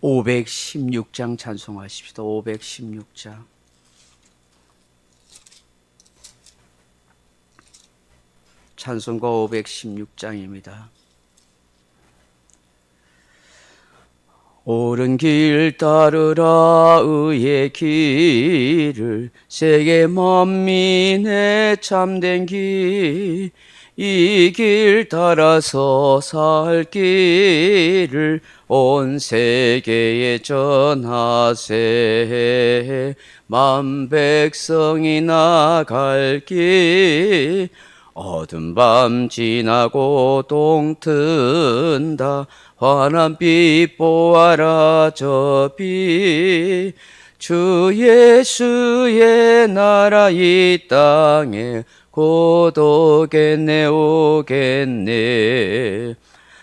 516장 찬송하십시다. 516장. 찬송가 516장입니다. 옳은 길 따르라 의의 길을, 세계 만민의 참된 길, 이 길 따라서 살 길을 온 세계에 전하세. 만 백성이 나갈 길, 어두운 밤 지나고 동 튼다. 환한 빛 보아라 저 빛, 주 예수의 나라 이 땅에 곧 오겠네 오겠네.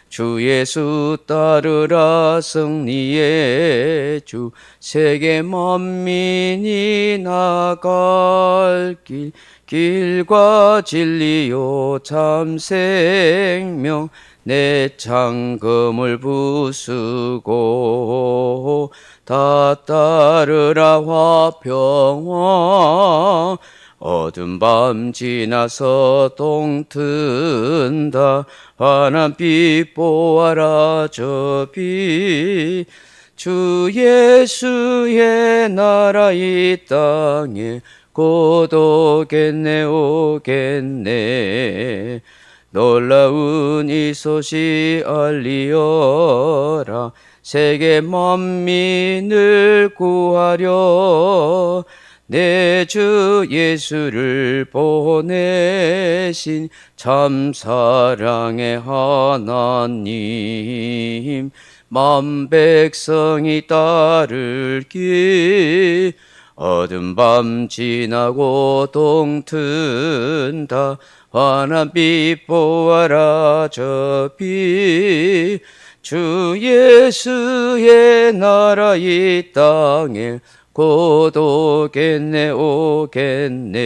주 예수 따르라 승리의 주, 세계 만민이 나갈 길, 길과 진리요 참 생명, 내 창금을 부수고 다 따르라 화평화. 어두운 밤 지나서 동 튼다. 환한 빛 보아라 저 빛, 주 예수의 나라 이 땅에 곧 오겠네 오겠네. 놀라운 이 소식 알리어라. 세계 만민을 구하려 내 주 예수를 보내신 참 사랑의 하나님, 만 백성이 따를 길, 어두운 밤 지나고 동 튼다. 환한 빛 보아라 저 빛, 주 예수의 나라 이 땅에 곧 오겠네 오겠네.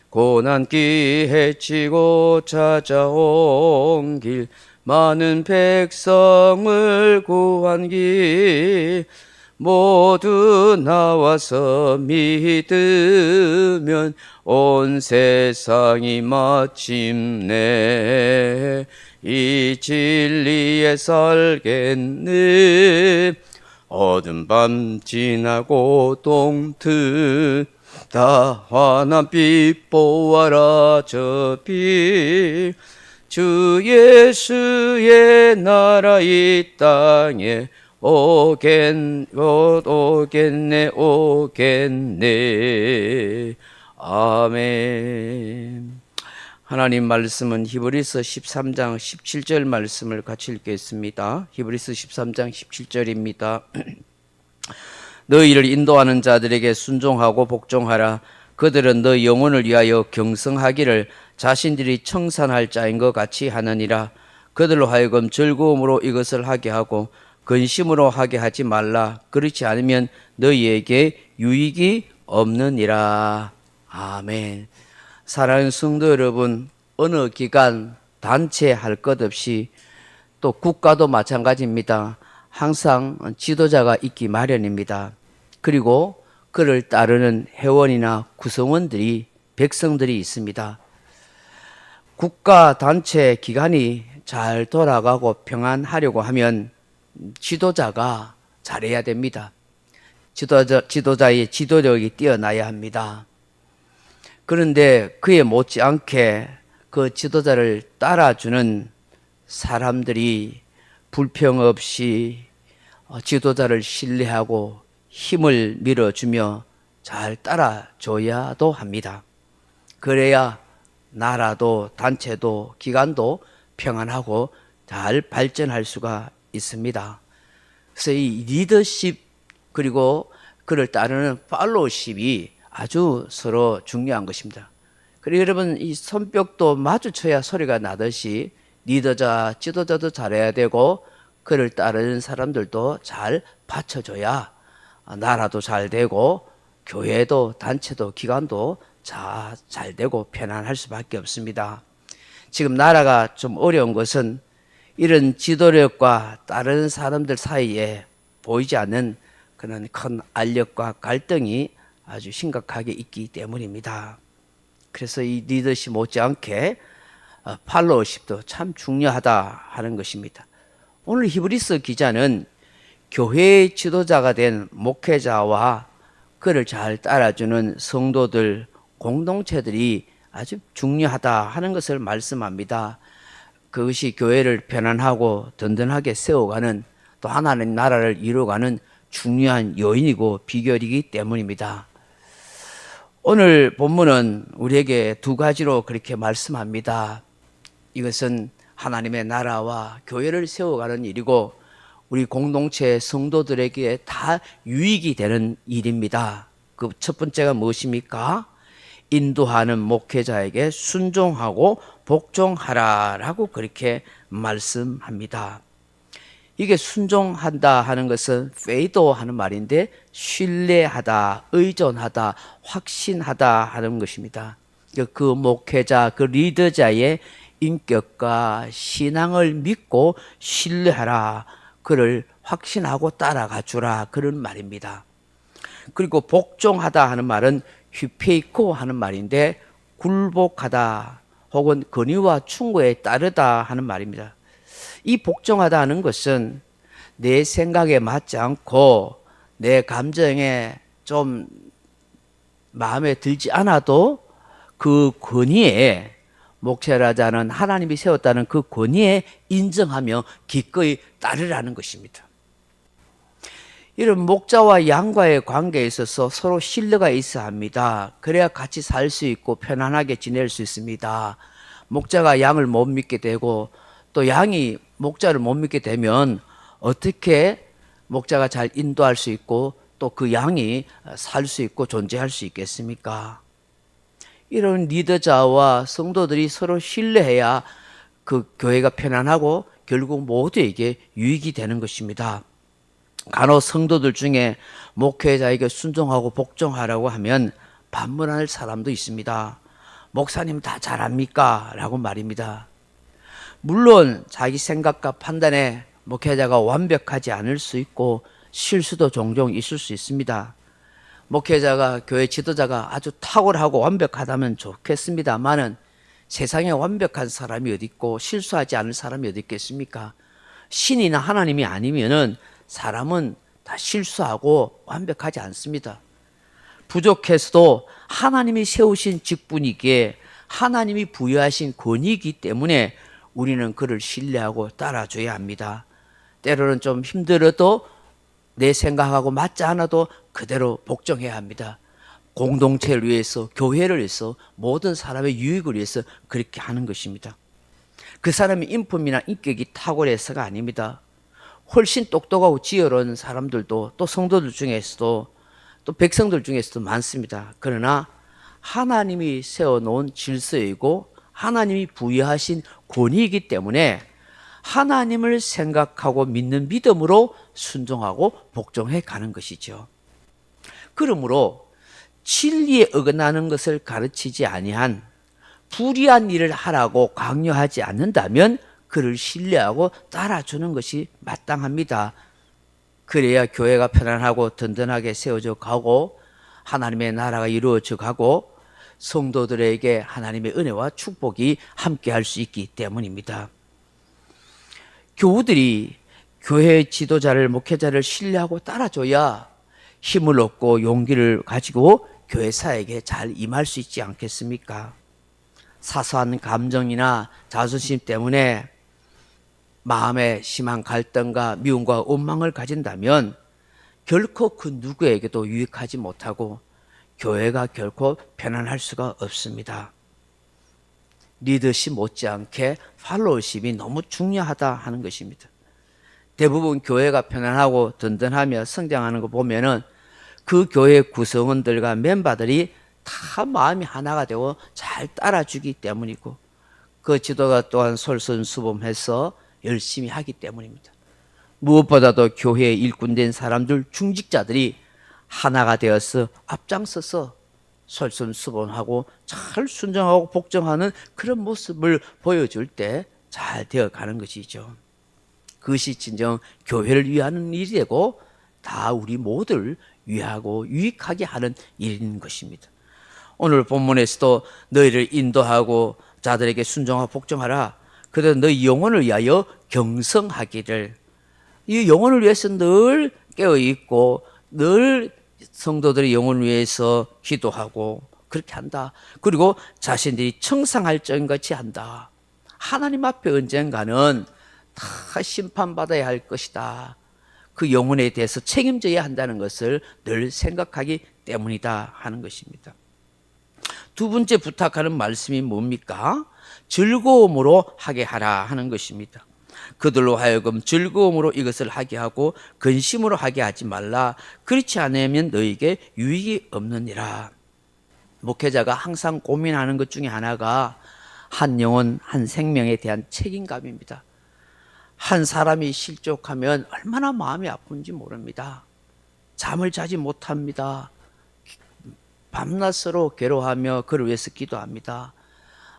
고난기 헤치고 찾아온 길, 많은 백성을 구한 길, 모두 나와서 믿으면 온 세상이 마침내 이 진리에 살겠네. 어두운 밤 지나고 동 튼다. 환한 빛 보아라 저 빛, 주 예수의 나라 이 땅에 오겠네 오겠네. 아멘. 하나님 말씀은 히브리서 13장 17절 말씀을 같이 읽겠습니다. 히브리서 13장 17절입니다. 너희를 인도하는 자들에게 순종하고 복종하라. 그들은 너 영혼을 위하여 경성하기를 자신들이 청산할 자인 것 같이 하느니라. 그들로 하여금 즐거움으로 이것을 하게 하고 근심으로 하게 하지 말라. 그렇지 않으면 너희에게 유익이 없느니라. 아멘. 사랑하는 성도 여러분, 어느 기관, 단체 할 것 없이 또 국가도 마찬가지입니다. 항상 지도자가 있기 마련입니다. 그리고 그를 따르는 회원이나 구성원들이, 백성들이 있습니다. 국가, 단체, 기관이 잘 돌아가고 평안하려고 하면 지도자가 잘해야 됩니다. 지도자의 지도력이 뛰어나야 합니다. 그런데 그에 못지않게 그 지도자를 따라주는 사람들이 불평 없이 지도자를 신뢰하고 힘을 밀어주며 잘 따라줘야도 합니다. 그래야 나라도 단체도 기관도 평안하고 잘 발전할 수가 있습니다. 그래서 이 리더십 그리고 그를 따르는 팔로우십이 아주 서로 중요한 것입니다. 그리고 여러분, 이 손뼉도 마주쳐야 소리가 나듯이 리더자, 지도자도 잘해야 되고 그를 따르는 사람들도 잘 받쳐줘야 나라도 잘 되고 교회도 단체도 기관도 잘 되고 편안할 수밖에 없습니다. 지금 나라가 좀 어려운 것은 이런 지도력과 다른 사람들 사이에 보이지 않는 그런 큰 알력과 갈등이 아주 심각하게 있기 때문입니다. 그래서 이 리더십 못지않게 팔로워십도 참 중요하다 하는 것입니다. 오늘 히브리서 기자는 교회의 지도자가 된 목회자와 그를 잘 따라주는 성도들, 공동체들이 아주 중요하다 하는 것을 말씀합니다. 그것이 교회를 편안하고 든든하게 세워가는, 또 하나님 나라를 이루어가는 중요한 요인이고 비결이기 때문입니다. 오늘 본문은 우리에게 두 가지로 그렇게 말씀합니다. 이것은 하나님의 나라와 교회를 세워가는 일이고 우리 공동체 성도들에게 다 유익이 되는 일입니다. 그 첫 번째가 무엇입니까? 인도하는 목회자에게 순종하고 복종하라라고 그렇게 말씀합니다. 이게 순종한다 하는 것은 페이도 하는 말인데 신뢰하다, 의존하다, 확신하다 하는 것입니다. 그 목회자, 그 리더자의 인격과 신앙을 믿고 신뢰하라, 그를 확신하고 따라가 주라, 그런 말입니다. 그리고 복종하다 하는 말은 휘페이코 하는 말인데 굴복하다 혹은 권위와 충고에 따르다 하는 말입니다. 이 복종하다 하는 것은 내 생각에 맞지 않고 내 감정에 좀 마음에 들지 않아도 그 권위에, 목회자는 하나님이 세웠다는 그 권위에 인정하며 기꺼이 따르라는 것입니다. 이런 목자와 양과의 관계에 있어서 서로 신뢰가 있어야 합니다. 그래야 같이 살 수 있고 편안하게 지낼 수 있습니다. 목자가 양을 못 믿게 되고 또 양이 목자를 못 믿게 되면 어떻게 목자가 잘 인도할 수 있고 또 그 양이 살 수 있고 존재할 수 있겠습니까? 이런 리더자와 성도들이 서로 신뢰해야 그 교회가 편안하고 결국 모두에게 유익이 되는 것입니다. 간혹 성도들 중에 목회자에게 순종하고 복종하라고 하면 반문할 사람도 있습니다. 목사님 다 잘합니까? 라고 말입니다. 물론 자기 생각과 판단에 목회자가 완벽하지 않을 수 있고 실수도 종종 있을 수 있습니다. 목회자가, 교회 지도자가 아주 탁월하고 완벽하다면 좋겠습니다만은 세상에 완벽한 사람이 어디 있고 실수하지 않을 사람이 어디 있겠습니까? 신이나 하나님이 아니면은 사람은 다 실수하고 완벽하지 않습니다. 부족해서도 하나님이 세우신 직분이기에 하나님이 부여하신 권위이기 때문에 우리는 그를 신뢰하고 따라줘야 합니다. 때로는 좀 힘들어도 내 생각하고 맞지 않아도 그대로 복종해야 합니다. 공동체를 위해서, 교회를 위해서, 모든 사람의 유익을 위해서 그렇게 하는 것입니다. 그 사람의 인품이나 인격이 탁월해서가 아닙니다. 훨씬 똑똑하고 지혜로운 사람들도 또 성도들 중에서도 또 백성들 중에서도 많습니다. 그러나 하나님이 세워놓은 질서이고 하나님이 부여하신 권위이기 때문에 하나님을 생각하고 믿는 믿음으로 순종하고 복종해 가는 것이죠. 그러므로 진리에 어긋나는 것을 가르치지 아니한 불의한 일을 하라고 강요하지 않는다면 그를 신뢰하고 따라주는 것이 마땅합니다. 그래야 교회가 편안하고 든든하게 세워져 가고 하나님의 나라가 이루어져 가고 성도들에게 하나님의 은혜와 축복이 함께할 수 있기 때문입니다. 교우들이 교회 지도자를, 목회자를 신뢰하고 따라줘야 힘을 얻고 용기를 가지고 교회 사역에 잘 임할 수 있지 않겠습니까? 사소한 감정이나 자존심 때문에 마음에 심한 갈등과 미움과 원망을 가진다면 결코 그 누구에게도 유익하지 못하고 교회가 결코 편안할 수가 없습니다. 리더십 못지않게 팔로우십이 너무 중요하다 하는 것입니다. 대부분 교회가 편안하고 든든하며 성장하는 거 보면은 그 교회 구성원들과 멤버들이 다 마음이 하나가 되고 잘 따라주기 때문이고 그 지도가 또한 솔선수범해서 열심히 하기 때문입니다. 무엇보다도 교회에 일꾼된 사람들, 중직자들이 하나가 되어서 앞장서서 솔선수범하고 잘 순종하고 복종하는 그런 모습을 보여줄 때 잘 되어가는 것이죠. 그것이 진정 교회를 위하는 일이 되고 다 우리 모두를 위하고 유익하게 하는 일인 것입니다. 오늘 본문에서도 너희를 인도하고 자들에게 순종하고 복종하라. 그래도 너희 영혼을 위하여 경성하기를. 이 영혼을 위해서 늘 깨어있고 늘 성도들의 영혼을 위해서 기도하고 그렇게 한다. 그리고 자신들이 청상할 적같이 한다. 하나님 앞에 언젠가는 다 심판받아야 할 것이다. 그 영혼에 대해서 책임져야 한다는 것을 늘 생각하기 때문이다 하는 것입니다. 두 번째 부탁하는 말씀이 뭡니까? 즐거움으로 하게 하라 하는 것입니다. 그들로 하여금 즐거움으로 이것을 하게 하고 근심으로 하게 하지 말라. 그렇지 않으면 너에게 유익이 없느니라. 목회자가 항상 고민하는 것 중에 하나가 한 영혼, 한 생명에 대한 책임감입니다. 한 사람이 실족하면 얼마나 마음이 아픈지 모릅니다. 잠을 자지 못합니다. 밤낮으로 괴로워하며 그를 위해서 기도합니다.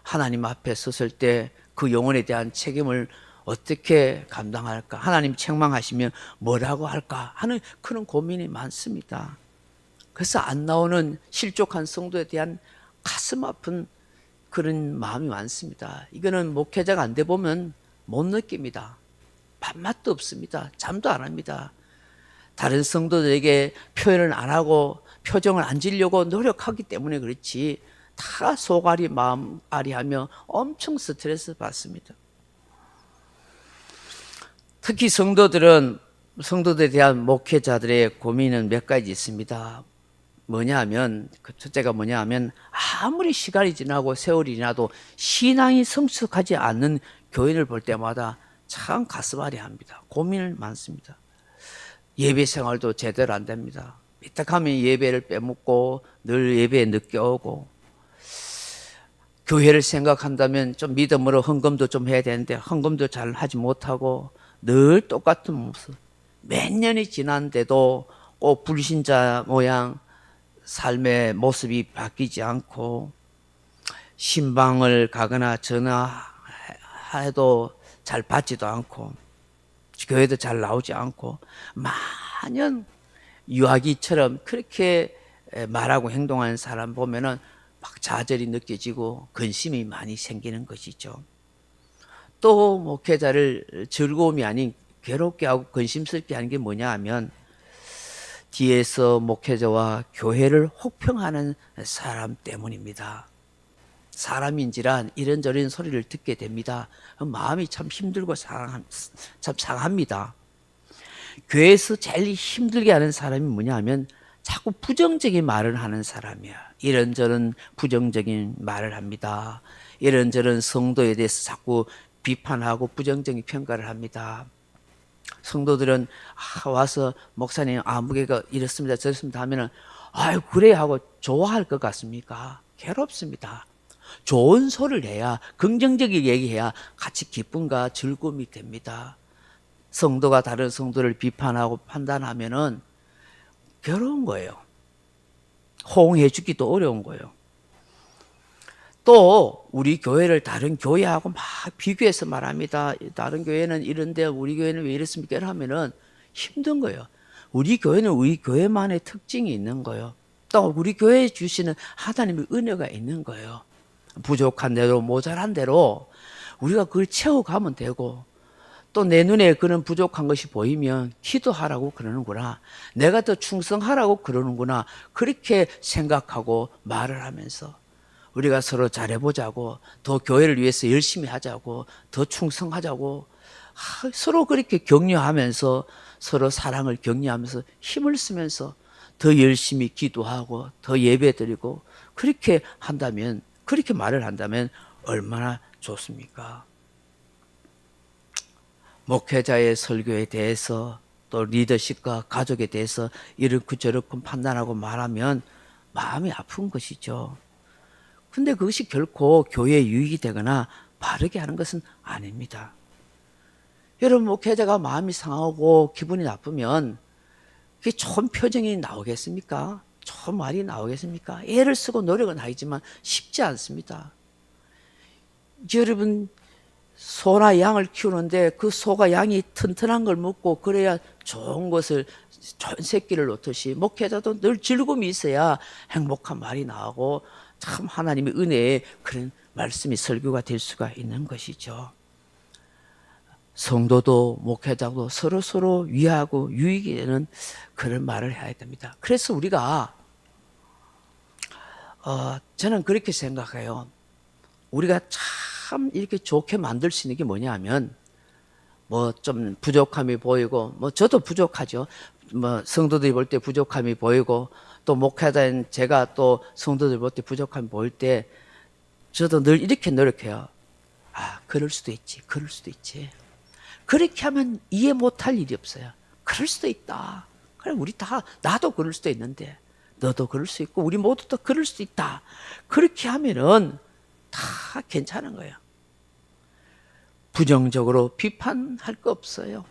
하나님 앞에 섰을 때 그 영혼에 대한 책임을 어떻게 감당할까? 하나님 책망하시면 뭐라고 할까? 하는 그런 고민이 많습니다. 그래서 안 나오는 실족한 성도에 대한 가슴 아픈 그런 마음이 많습니다. 이거는 목회자가 안 돼 보면 못 느낍니다. 밥맛도 없습니다. 잠도 안 합니다. 다른 성도들에게 표현을 안 하고 표정을 안 지려고 노력하기 때문에 그렇지 다 속앓이 마음앓이 하며 엄청 스트레스 받습니다. 특히 성도들에 대한 목회자들의 고민은 몇 가지 있습니다. 뭐냐면 첫째가 뭐냐면 아무리 시간이 지나고 세월이 지나도 신앙이 성숙하지 않는 교인을 볼 때마다 참 가슴앓이합니다. 고민을 많습니다. 예배 생활도 제대로 안 됩니다. 삐딱하면 예배를 빼먹고 늘 예배에 늦게 오고 교회를 생각한다면 좀 믿음으로 헌금도 좀 해야 되는데 헌금도 잘 하지 못하고 늘 똑같은 모습. 몇 년이 지났는데도 꼭 불신자 모양 삶의 모습이 바뀌지 않고 신방을 가거나 전화해도 잘 받지도 않고 교회도 잘 나오지 않고 마냥 유아기처럼 그렇게 말하고 행동하는 사람 보면은 막 좌절이 느껴지고 근심이 많이 생기는 것이죠. 또 목회자를 즐거움이 아닌 괴롭게 하고 근심스럽게 하는 게 뭐냐 하면 뒤에서 목회자와 교회를 혹평하는 사람 때문입니다. 사람인지란 이런저런 소리를 듣게 됩니다. 마음이 참 힘들고 참 상합니다. 교회에서 제일 힘들게 하는 사람이 뭐냐 하면 자꾸 부정적인 말을 하는 사람이야. 이런저런 부정적인 말을 합니다. 이런저런 성도에 대해서 자꾸 비판하고 부정적인 평가를 합니다. 성도들은 와서 목사님 아무개가 이렇습니다 저렇습니다 하면은 아유 그래 하고 좋아할 것 같습니까? 괴롭습니다. 좋은 소리를 해야 긍정적인 얘기해야 같이 기쁨과 즐거움이 됩니다. 성도가 다른 성도를 비판하고 판단하면은 괴로운 거예요. 호응해 주기도 어려운 거예요. 또 우리 교회를 다른 교회하고 막 비교해서 말합니다. 다른 교회는 이런데 우리 교회는 왜 이렇습니까? 이러면은 힘든 거예요. 우리 교회는 우리 교회만의 특징이 있는 거예요. 또 우리 교회에 주시는 하나님의 은혜가 있는 거예요. 부족한 대로 모자란 대로 우리가 그걸 채워가면 되고 또 내 눈에 그런 부족한 것이 보이면 기도하라고 그러는구나. 내가 더 충성하라고 그러는구나. 그렇게 생각하고 말을 하면서 우리가 서로 잘해보자고 더 교회를 위해서 열심히 하자고 더 충성하자고 서로 그렇게 격려하면서 서로 사랑을 격려하면서 힘을 쓰면서 더 열심히 기도하고 더 예배드리고 그렇게 한다면 그렇게 말을 한다면 얼마나 좋습니까? 목회자의 설교에 대해서 또 리더십과 가족에 대해서 이렇고 저렇고 판단하고 말하면 마음이 아픈 것이죠. 근데 그것이 결코 교회에 유익이 되거나 바르게 하는 것은 아닙니다. 여러분 목회자가 마음이 상하고 기분이 나쁘면 그게 좋은 표정이 나오겠습니까? 좋은 말이 나오겠습니까? 애를 쓰고 노력은 하지만 쉽지 않습니다. 여러분 소나 양을 키우는데 그 소가 양이 튼튼한 걸 먹고 그래야 좋은 것을 좋은 새끼를 놓듯이 목회자도 늘 즐거움이 있어야 행복한 말이 나오고 참 하나님의 은혜에 그런 말씀이 설교가 될 수가 있는 것이죠. 성도도 목회자도 서로 위하고 유익이 되는 그런 말을 해야 됩니다. 그래서 우리가 저는 그렇게 생각해요. 우리가 참 이렇게 좋게 만들 수 있는 게 뭐냐면 뭐 좀 부족함이 보이고 뭐 저도 부족하죠. 뭐 성도들이 볼 때 부족함이 보이고 또 목회자인 제가 또 성도들 볼 때 부족함이 보일 때 저도 늘 이렇게 노력해요. 아, 그럴 수도 있지. 그럴 수도 있지. 그렇게 하면 이해 못할 일이 없어요. 그럴 수도 있다. 그래, 우리 다, 나도 그럴 수도 있는데, 너도 그럴 수 있고, 우리 모두 다 그럴 수도 있다. 그렇게 하면은 다 괜찮은 거예요. 부정적으로 비판할 거 없어요.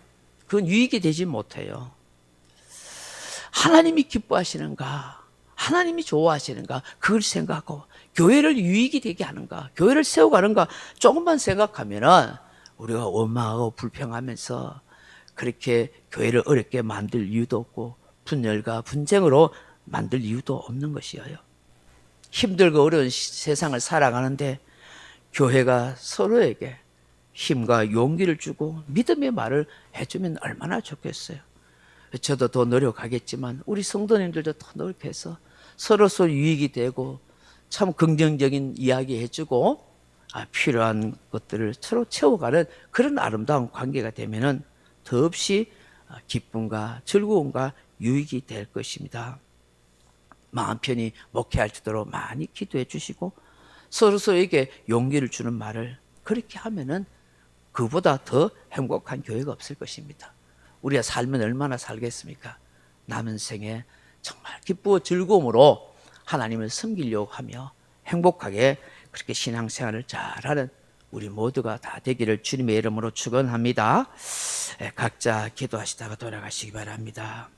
그건 유익이 되지 못해요. 하나님이 기뻐하시는가? 하나님이 좋아하시는가? 그걸 생각하고, 교회를 유익이 되게 하는가? 교회를 세워가는가? 조금만 생각하면은 우리가 원망하고 불평하면서 그렇게 교회를 어렵게 만들 이유도 없고 분열과 분쟁으로 만들 이유도 없는 것이에요. 힘들고 어려운 세상을 살아가는데 교회가 서로에게 힘과 용기를 주고 믿음의 말을 해주면 얼마나 좋겠어요. 저도 더 노력하겠지만 우리 성도님들도 더 노력해서 서로 유익이 되고 참 긍정적인 이야기 해주고 필요한 것들을 서로 채워가는 그런 아름다운 관계가 되면은 더없이 기쁨과 즐거움과 유익이 될 것입니다. 마음 편히 목회할 수 있도록 많이 기도해 주시고 서로에게 용기를 주는 말을 그렇게 하면은 그보다 더 행복한 교회가 없을 것입니다. 우리가 살면 얼마나 살겠습니까? 남은 생에 정말 기쁘고 즐거움으로 하나님을 섬기려고 하며 행복하게 그렇게 신앙생활을 잘하는 우리 모두가 다 되기를 주님의 이름으로 축원합니다. 각자 기도하시다가 돌아가시기 바랍니다.